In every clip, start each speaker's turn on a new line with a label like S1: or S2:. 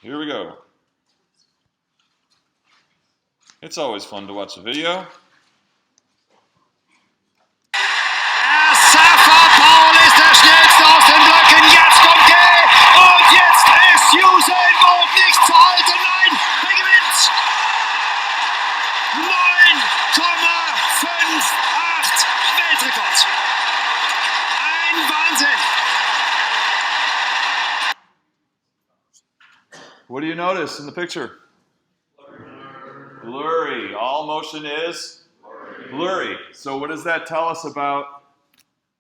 S1: here we go. It's always fun to watch a video.
S2: Paul ist der Schnellste aus den Blöcken. Jetzt kommt er. Und jetzt ist Usain Bolt nicht zu halten. Nein, er gewinnt. 9,58 Weltrekord. Ein Wahnsinn.
S1: What do you notice in the picture? Blurry. All motion is blurry. So what does that tell us about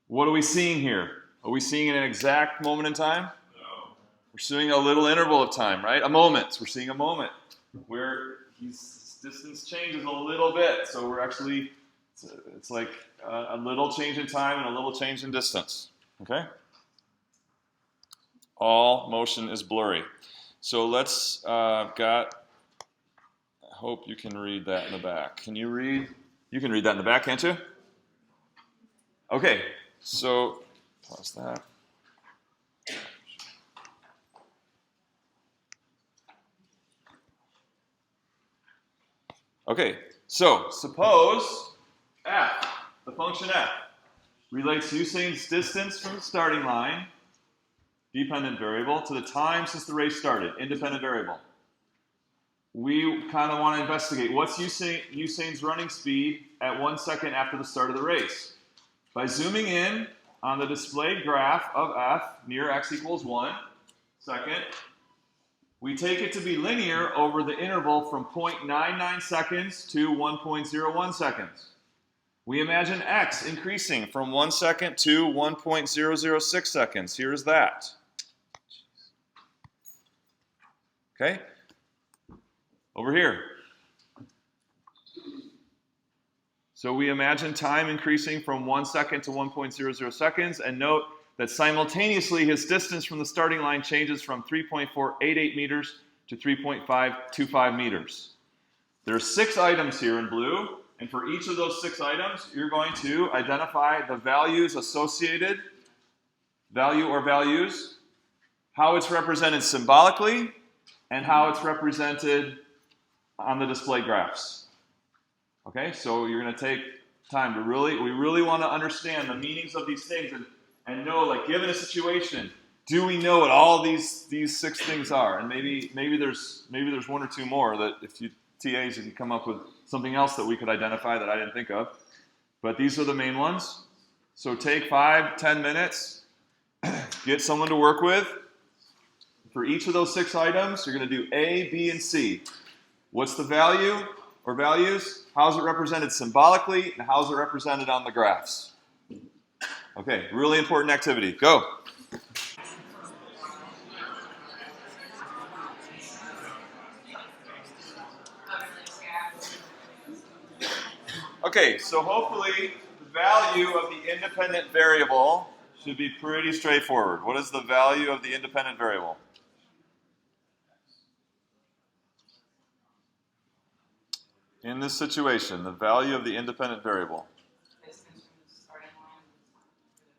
S1: what are we seeing here? Are we seeing an exact moment in time? No. We're seeing a little interval of time, right? A moment. We're seeing a moment where his distance changes a little bit. So we're actually, it's like a little change in time and a little change in distance. Okay? All motion is blurry. So let's, I hope you can read that in the back. Can you read? You can read that in the back, can't you? Okay, so pause that. Okay, so suppose f, the function f, relates Usain's distance from the starting line, dependent variable, to the time since the race started, independent variable. We kind of want to investigate what's Usain's running speed at 1 second after the start of the race. By zooming in on the displayed graph of f near x equals 1 second, we take it to be linear over the interval from 0.99 seconds to 1.01 seconds. We imagine x increasing from 1 second to 1.006 seconds. Here's that. Okay? Over here. So we imagine time increasing from 1 second to 1.00 seconds, and note that simultaneously his distance from the starting line changes from 3.488 meters to 3.525 meters. There are 6 items here in blue, and for each of those 6 items, you're going to identify the values associated, value or values, how it's represented symbolically, and how it's represented on the display graphs. Okay, so you're going to take time to we really want to understand the meanings of these things and know, like, given a situation, do we know what all these 6 things are? And maybe there's 1 or 2 more that if you TAs, you can come up with something else that we could identify that I didn't think of. But these are the main ones. So take 5-10 minutes, get someone to work with. For each of those 6 items, you're going to do A, B, and C. What's the value or values? How's it represented symbolically? And how's it represented on the graphs? Okay, really important activity. Go. Okay, so hopefully the value of the independent variable should be pretty straightforward. What is the value of the independent variable? In this situation, the value of the independent variable.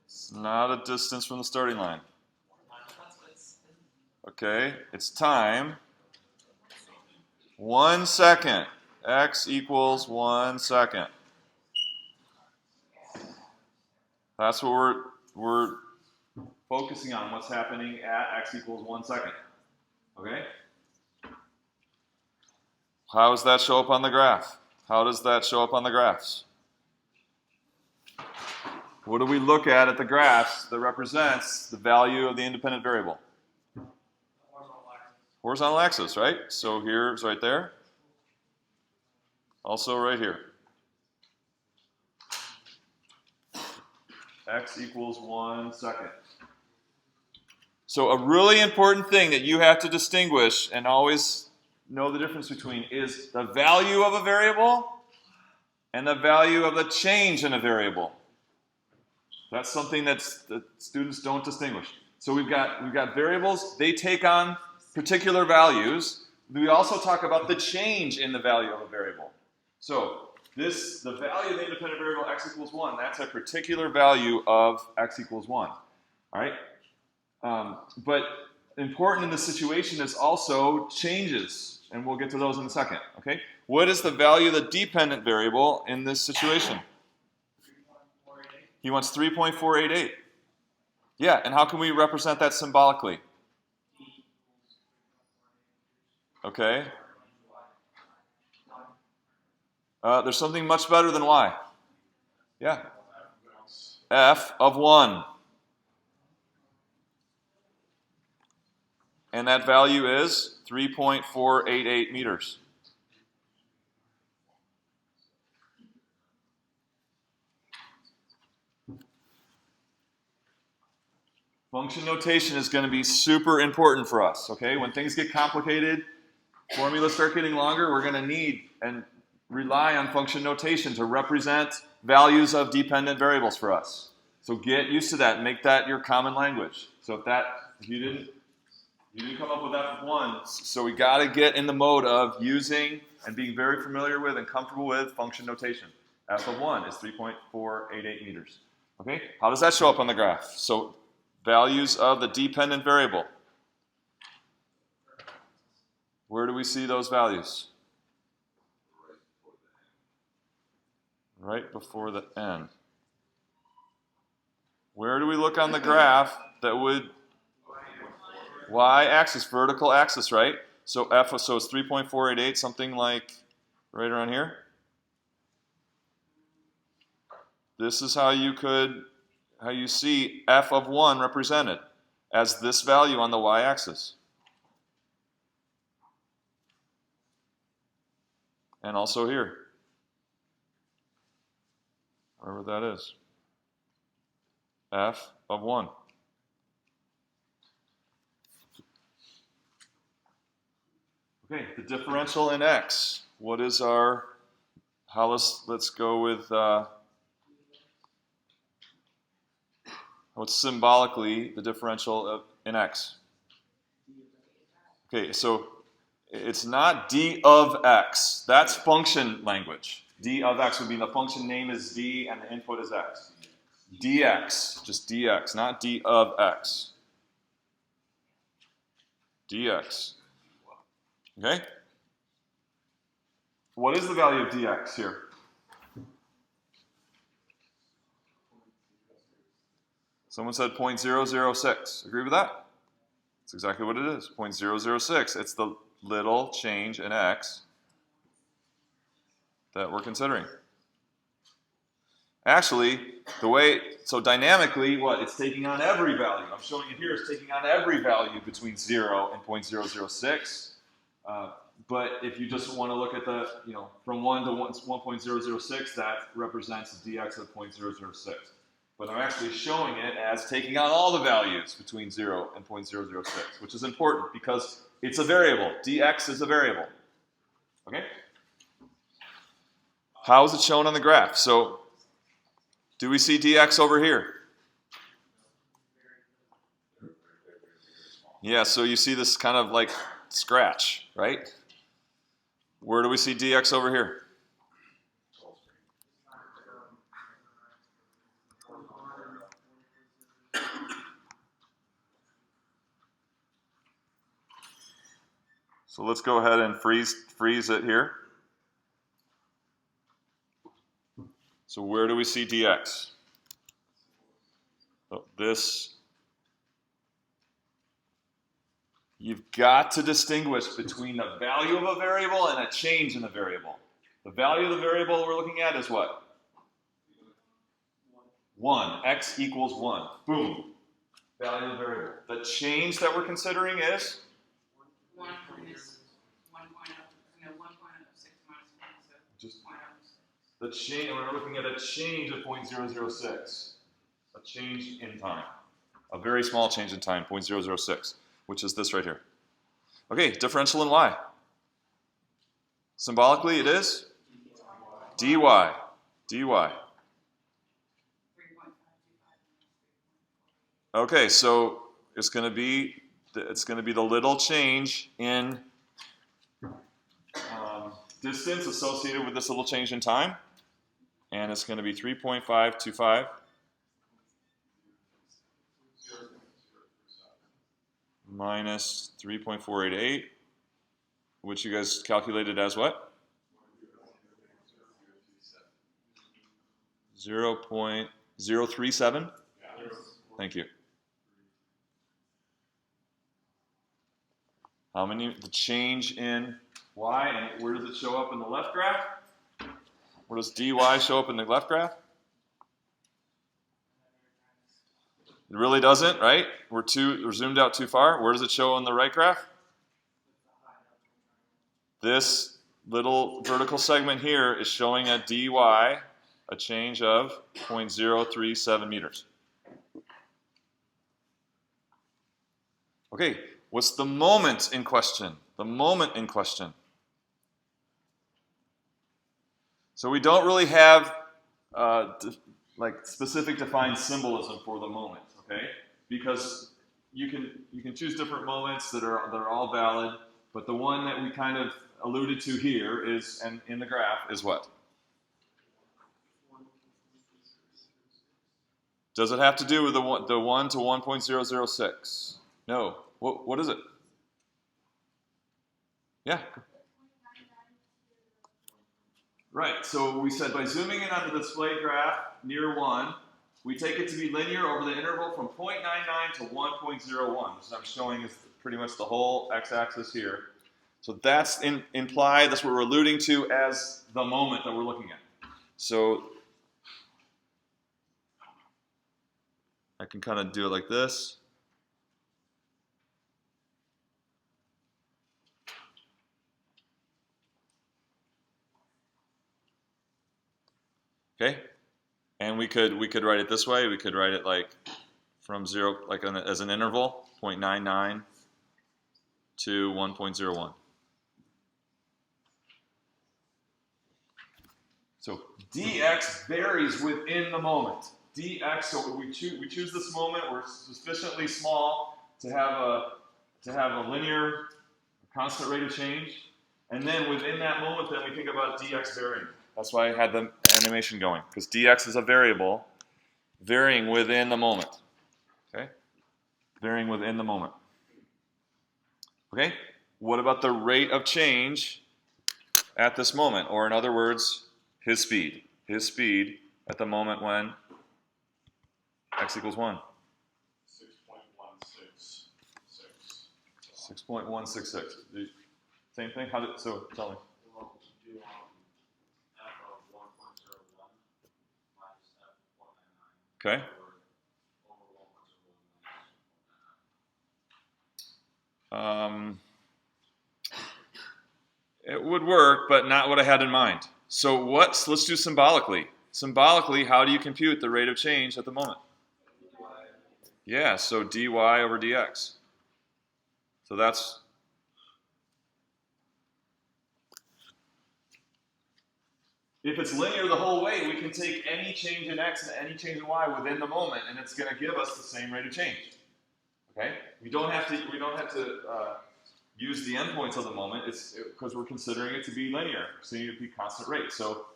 S1: It's not a distance from the starting line. Okay, it's time. 1 second. X equals 1 second. That's what we're focusing on, what's happening at x equals 1 second. Okay? How does that show up on the graph? How does that show up on the graphs? What do we look at the graphs that represents the value of the independent variable? Horizontal axis, right? So here's right there. Also right here. X equals 1 second. So a really important thing that you have to distinguish and always know the difference between is the value of a variable and the value of the change in a variable. That's something that students don't distinguish. So we've got variables, they take on particular values. We also talk about the change in the value of a variable. So the value of the independent variable x equals 1, that's a particular value of x equals 1. All right? But important in this situation is also changes, and we'll get to those in a second, okay? What is the value of the dependent variable in this situation? He wants 3.488. Yeah, and how can we represent that symbolically? Okay. There's something much better than y. Yeah. F of 1. And that value is 3.488 meters. Function notation is going to be super important for us, okay? When things get complicated, formulas start getting longer, we're going to need and rely on function notation to represent values of dependent variables for us. So get used to that and make that your common language. So if you didn't come up with F of 1, so we got to get in the mode of using and being very familiar with and comfortable with function notation. F of 1 is 3.488 meters. Okay? How does that show up on the graph? So values of the dependent variable. Where do we see those values? Right before the end. Where do we look on the graph that would y-axis, vertical axis, right? So so it's 3.488, something like right around here. This is how you see f of 1 represented as this value on the y-axis. And also here. Wherever that is. F of 1. Okay, the differential in x. What is let's go with, what's symbolically the differential in x? Okay, so it's not d of x. That's function language. D of x would mean the function name is d and the input is x. dx, just dx, not d of x. dx. Okay? What is the value of dx here? Someone said 0.006. Agree with that? That's exactly what it is, 0.006. It's the little change in x that we're considering. Actually, so dynamically, it's taking on every value. I'm showing it here, it's taking on every value between 0 and 0.006. But if you just want to look at the, from 1 to 1.006, that represents the dx of 0.006. But I'm actually showing it as taking on all the values between 0 and 0.006, which is important because it's a variable. dx is a variable. Okay? How is it shown on the graph? So, do we see dx over here? Yeah, so you see this kind of like scratch, right? Where do we see dx over here? So let's go ahead and freeze it here. So where do we see dx? So you've got to distinguish between the value of a variable and a change in the variable. The value of the variable we're looking at is what? 1. X equals 1. Boom. Value of the variable. The change that we're considering is?
S3: 1 minus 1.06 minus 1, so 0.06.
S1: The change, we're looking at a change of 0.006. A change in time. A very small change in time, 0.006, which is this right here. Okay, differential in y. Symbolically, it is dy. dy. Okay, so it's going to be the little change in distance associated with this little change in time, and it's going to be 3.525. minus 3.488, which you guys calculated as what? 0.037? Thank you. How many, the change in y, and where does it show up in the left graph? Where does dy show up in the left graph? It really doesn't, right? We're zoomed out too far. Where does it show on the right graph? This little vertical segment here is showing at dy a change of 0.037 meters. Okay, what's the moment in question? The moment in question. So we don't really have like specific defined symbolism for the moment, okay? Because you can choose different moments that are all valid, but the one that we kind of alluded to here is, and in the graph, is what? Does it have to do with the 1 to 1.006? No. What is it? Yeah. Right, so we said by zooming in on the display graph near 1, we take it to be linear over the interval from 0.99 to 1.01. So I'm showing is pretty much the whole x-axis here. So that's implied, that's what we're alluding to as the moment that we're looking at. So I can kind of do it like this. Okay, and we could write it this way. We could write it like from 0, like as an interval, 0.99 to 1.01. So dx varies within the moment. Dx, so we choose this moment. We're sufficiently small to have a linear, constant rate of change, and then within that moment, then we think about dx varying. That's why I had the animation going, because dx is a variable varying within the moment. Okay? Varying within the moment. Okay? What about the rate of change at this moment? Or in other words, his speed. His speed at the moment when x equals 1.
S3: 6.166.
S1: 6.166. Same thing? So tell me.
S3: Well, do f of 1.01 minus f of 199.
S1: Okay. It would work, but not what I had in mind. So let's do symbolically. Symbolically, how do you compute the rate of change at the moment? Yeah, so dy over dx. So that's, if it's linear the whole way, we can take any change in x and any change in y within the moment, and it's going to give us the same rate of change. Okay? We don't have to use the endpoints of the moment. It's because we're considering it to be linear, considering it to be constant rate. So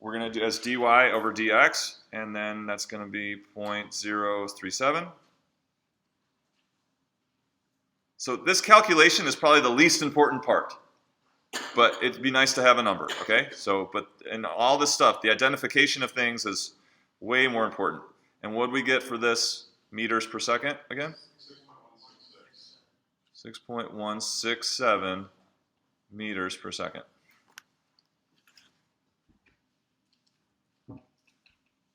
S1: we're going to do as dy over dx, and then that's going to be 0.037. So this calculation is probably the least important part, but it'd be nice to have a number, okay? So, but in all this stuff, the identification of things is way more important. And what do we get for this meters per second again? 6.167 meters per second.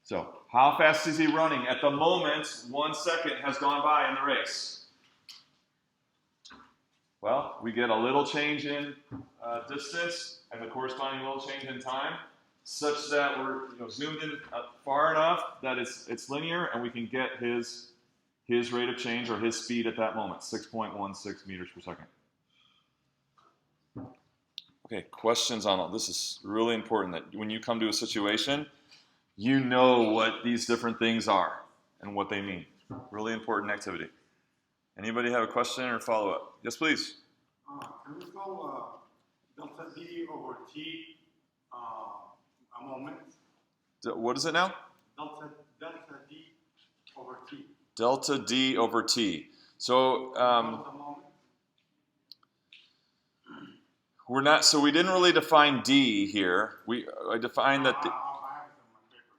S1: So, how fast is he running? At the moment, 1 second has gone by in the race. Well, we get a little change in distance and the corresponding little change in time, such that we're zoomed in far enough that it's linear, and we can get his rate of change or his speed at that moment, 6.16 meters per second. Okay, questions on all this is really important that when you come to a situation, you know what these different things are and what they mean. Really important activity. Anybody have a question or follow-up? Yes, please.
S4: Can we call delta D over T a moment?
S1: What is it now?
S4: Delta D over T.
S1: Delta D over T. So
S4: Follow the moment.
S1: we're not. So we didn't really define D here. I defined that.
S4: I have it on my paper.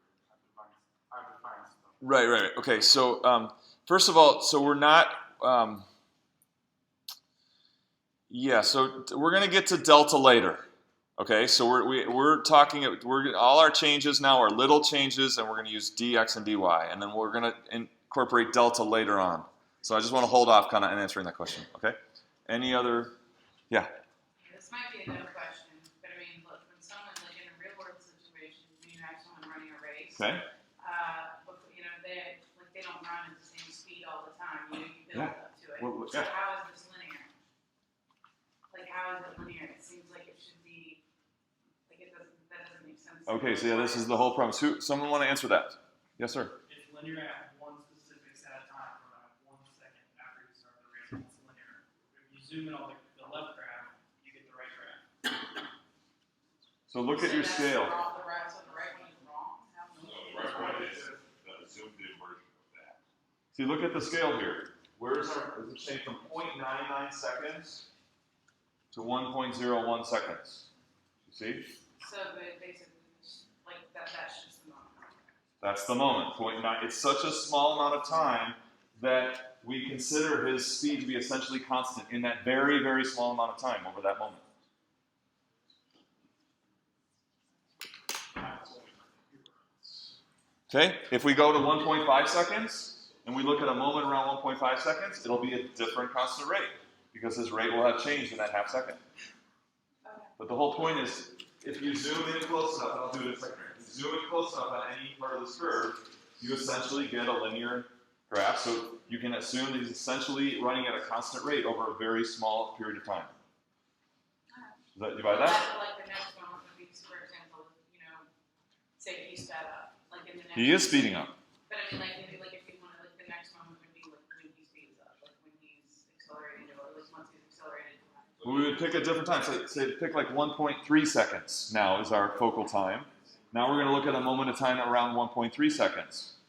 S4: I define stuff.
S1: Right. Okay. So first of all, so we're not. So we're going to get to delta later. Okay, so we're talking. All our changes now are little changes, and we're going to use dx and dy, and then we're going to incorporate delta later on. So I just want to hold off kind of answering that question. Okay. Any other? Yeah.
S5: This might be a dumb question, but I mean, look, when someone, like in a real world situation, when you have someone running a race,
S1: Okay.
S5: but, you know, they don't run at the same speed all the time. You know, you build up to it.
S1: Well,
S5: So
S1: yeah.
S5: how is this linear? Like, how is it linear? It seems like it should be, like, that doesn't make sense.
S1: Okay. So yeah, this is the whole premise. Someone want to answer that? Yes, sir.
S6: It's linear at one specific set of time for about 1 second after you start the race. It's linear. If you zoom in on the left graph, you get the right graph.
S1: So look at your
S5: that's
S1: scale.
S5: The right one is wrong.
S3: The zoomed in version of that.
S1: See, look at the scale here. Where's is it saying from 0.99 seconds to 1.01 seconds? You see?
S5: So basically, like, that's just the moment.
S1: That's the moment. 0.9. It's such a small amount of time that we consider his speed to be essentially constant in that very, very small amount of time over that moment. Okay, if we go to 1.5 seconds and we look at a moment around 1.5 seconds, it'll be a different constant rate because his rate will have changed in that half second. But the whole point is, if you zoom in close enough, and I'll do it in a second, if you zoom in close enough on any part of this curve, you essentially get a linear graph. So you can assume that he's essentially running at a constant rate over a very small period of time. Do you buy that?
S5: Like the next moment would be, for example, you know, say he sped up. Like in the next
S1: He is speeding up.
S5: But I mean, like, maybe, like, if you want to, like, the next moment would be, like, when he speeds up, like, when he's accelerating, or, like, once he's accelerated.
S1: We would pick a different time. So say pick like 1.3 seconds now is our focal time. Now we're going to look at a moment of time around 1.3 seconds.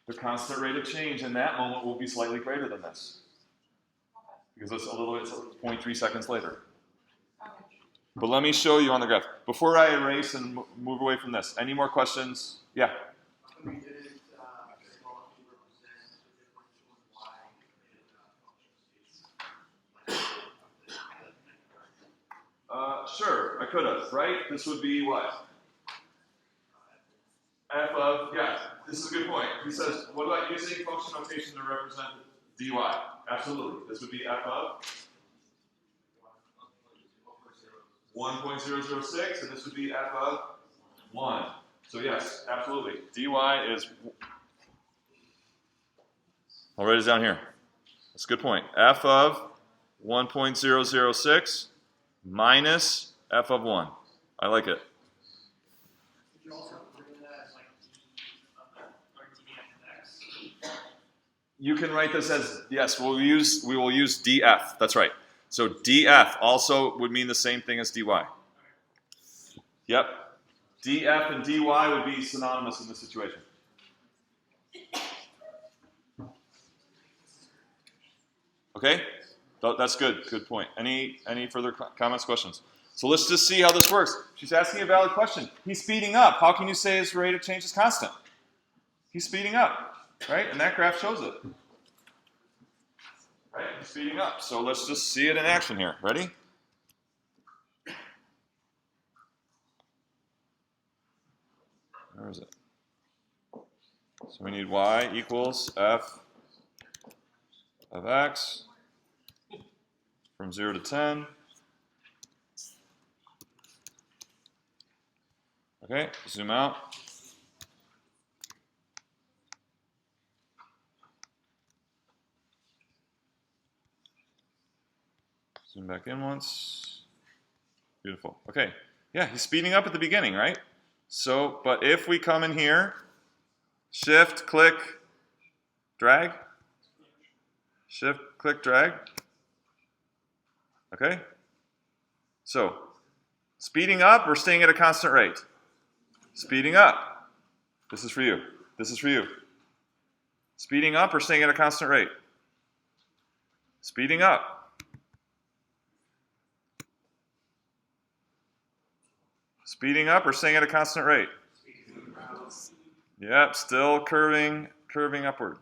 S1: The constant rate of change in that moment will be slightly greater than this. Because it's a little bit 0.3 seconds later.
S5: Okay.
S1: But let me show you on the graph. Before I erase and move away from this, any more questions? Yeah.
S6: We didn't symbolically represent the differential in y
S1: Sure, I could have, right? This would be what? F of, yeah, this is a good point. He says, what about using function notation to represent dy? Absolutely. This would be f of 1.006, and this would be f of 1. So yes, absolutely. dy is, I'll write it down here. That's a good point. F of 1.006 minus f of 1. I like it.
S6: Could you also bring that as like d of x?
S1: You can write this as, yes, we will use df. That's right. So df also would mean the same thing as dy. Yep. df and dy would be synonymous in this situation. Okay? That's good. Good point. Any further comments, questions? So let's just see how this works. She's asking a valid question. He's speeding up. How can you say his rate of change is constant? He's speeding up, right? And that graph shows it. Right? He's speeding up. So let's just see it in action here. Ready? Where is it? So we need y equals f of x from 0 to 10. Okay, zoom out. Zoom back in once. Beautiful. Okay, yeah, he's speeding up at the beginning, right? So, but if we come in here, shift, click, drag, shift, click, drag. Okay? So, speeding up or staying at a constant rate? Speeding up. This is for you. This is for you. Speeding up or staying at a constant rate? Speeding up. Speeding up or staying at a constant rate? Yep, still curving upward.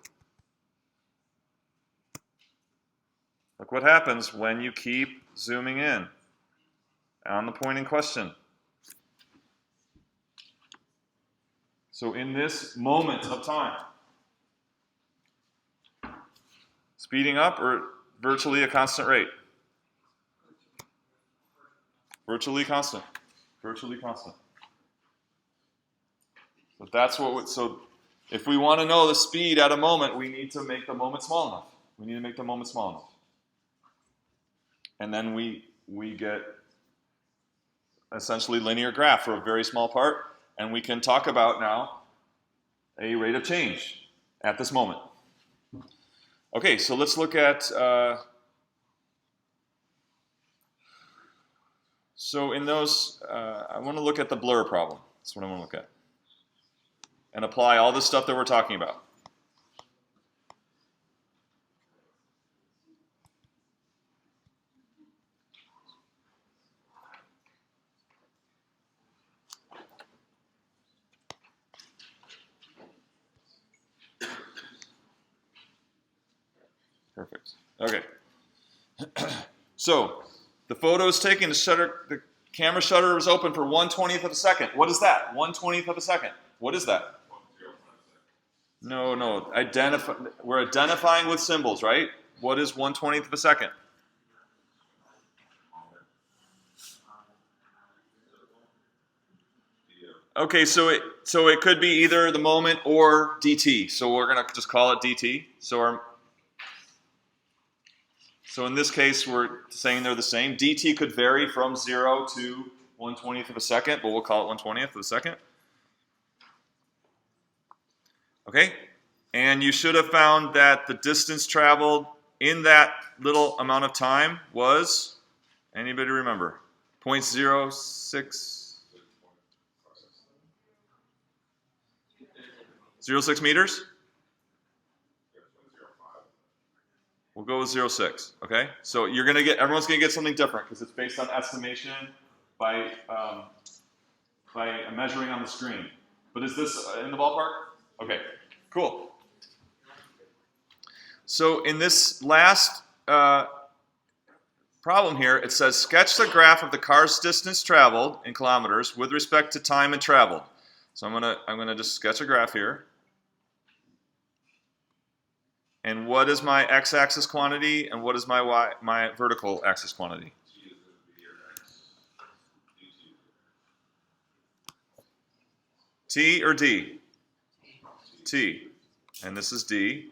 S1: Look what happens when you keep zooming in on the point in question. So in this moment of time, speeding up or virtually a constant rate? Virtually constant. Virtually constant. So that's what. So if we want to know the speed at a moment, we need to make the moment small enough. We need to make the moment small enough. And then we get essentially linear graph for a very small part, and we can talk about now a rate of change at this moment. Okay, so let's look at, so in those, I want to look at the blur problem. That's what I want to look at. And apply all this stuff that we're talking about. Perfect. Okay. So the photo is taken. The camera shutter is open for 1/20th of a second. What is that? 1/20th of a second. What is that? No. We're identifying with symbols, right? What is 1/20th of a second? Okay, so it could be either the moment or dt. So we're gonna just call it dt. So in this case, we're saying they're the same. dt could vary from 0 to 1/20th of a second, but we'll call it 1/20th of a second. Okay? And you should have found that the distance traveled in that little amount of time was, anybody remember? 0.06? 0.6 meters? We'll go with 0.6, okay? So everyone's gonna get something different because it's based on estimation by measuring on the screen. But is this in the ballpark? Okay, cool. So in this last problem here, it says sketch the graph of the car's distance traveled in kilometers with respect to time and traveled. So I'm gonna just sketch a graph here. And what is my x-axis quantity, and what is my vertical axis quantity? T or D? T. And this is D.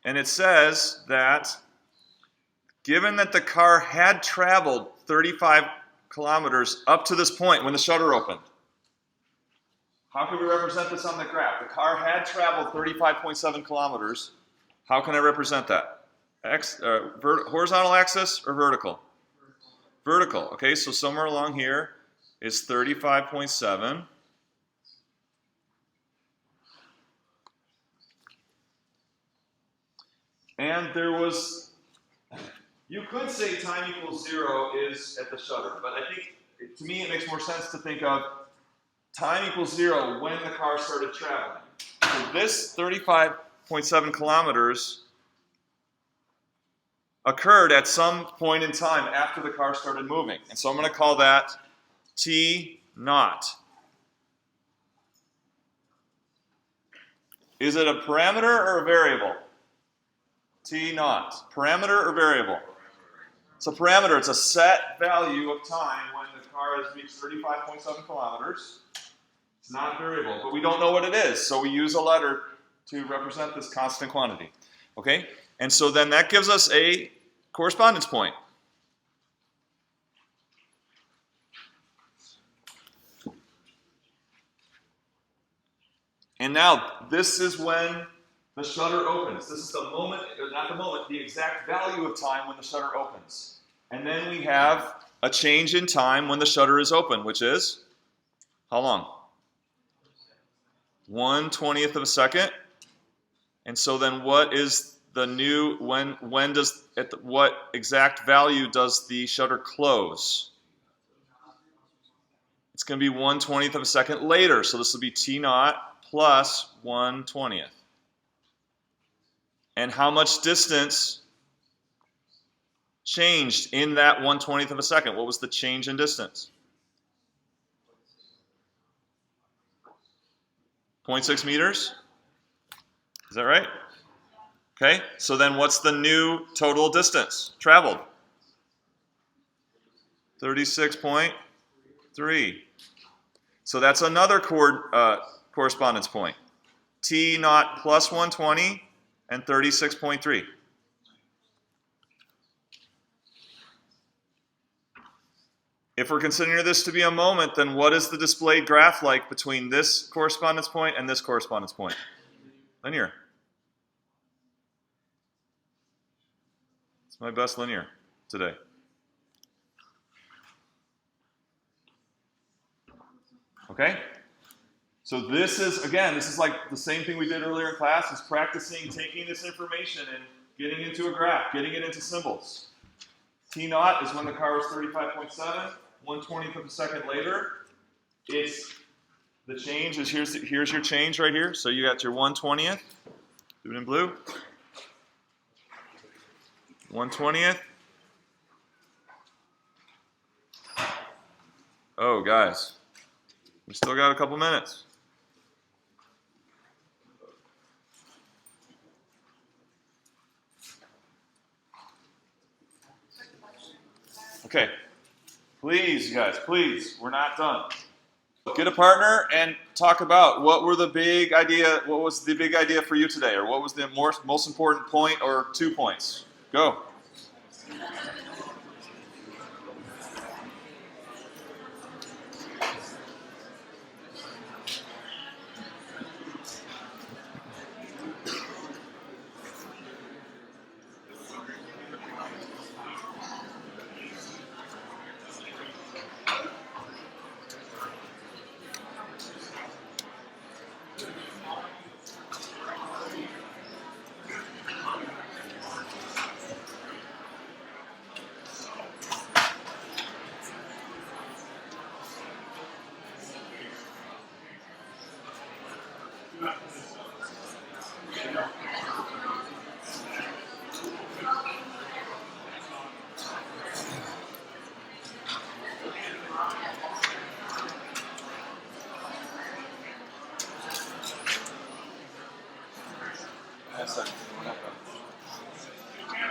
S1: And it says that given that the car had traveled 35 kilometers up to this point when the shutter opened, how can we represent this on the graph? The car had traveled 35.7 kilometers. How can I represent that? Horizontal axis or vertical? Vertical. Okay, so somewhere along here is 35.7. And there was, you could say time equals 0 is at the shutter, but I think, to me, it makes more sense to think of time equals 0 when the car started traveling. So this 35.7 kilometers occurred at some point in time after the car started moving. And so I'm going to call that T naught. Is it a parameter or a variable? T naught. Parameter or variable? It's a parameter. It's a set value of time when the car has reached 35.7 kilometers. It's not variable, but we don't know what it is, so we use a letter to represent this constant quantity. Okay? And so then that gives us a correspondence point. And now, this is when the shutter opens. This is the moment, not the moment, the exact value of time when the shutter opens. And then we have a change in time when the shutter is open, which is, how long? 1/20th of a second. And so then what is the new, when does, what exact value does the shutter close? It's going to be 1/20th of a second later, so this will be T naught plus 1/20th. And how much distance changed in that 1/20th of a second? What was the change in distance? 0.6 meters? Is that right? Okay, so then what's the new total distance traveled? 36.3. So that's another correspondence point. T naught plus 120 and 36.3. If we're considering this to be a moment, then what is the displayed graph like between this correspondence point and this correspondence point? Linear. It's my best linear today. Okay? So this is, again, this is like the same thing we did earlier in class, is practicing taking this information and getting into a graph, getting it into symbols. T naught is when the car was 35.7, 1/20th of a second later. It's, the change is, here's your change right here. So you got your 1/20th, do it in blue. 1/20th. Oh, guys, we still got a couple minutes. Okay, please, you guys, please, we're not done. Get a partner and talk about what was the big idea for you today, or what was the most important point or 2 points. Go.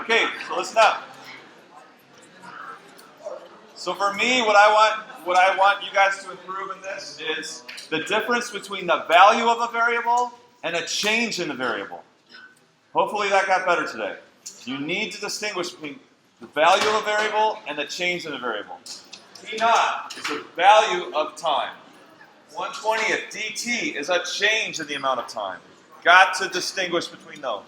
S1: Okay, so listen up. So for me, what I want you guys to improve in this is the difference between the value of a variable and a change in the variable. Hopefully that got better today. You need to distinguish between the value of a variable and the change in the variable. T naught is the value of time. 1/20th dt is a change in the amount of time. Got to distinguish between those.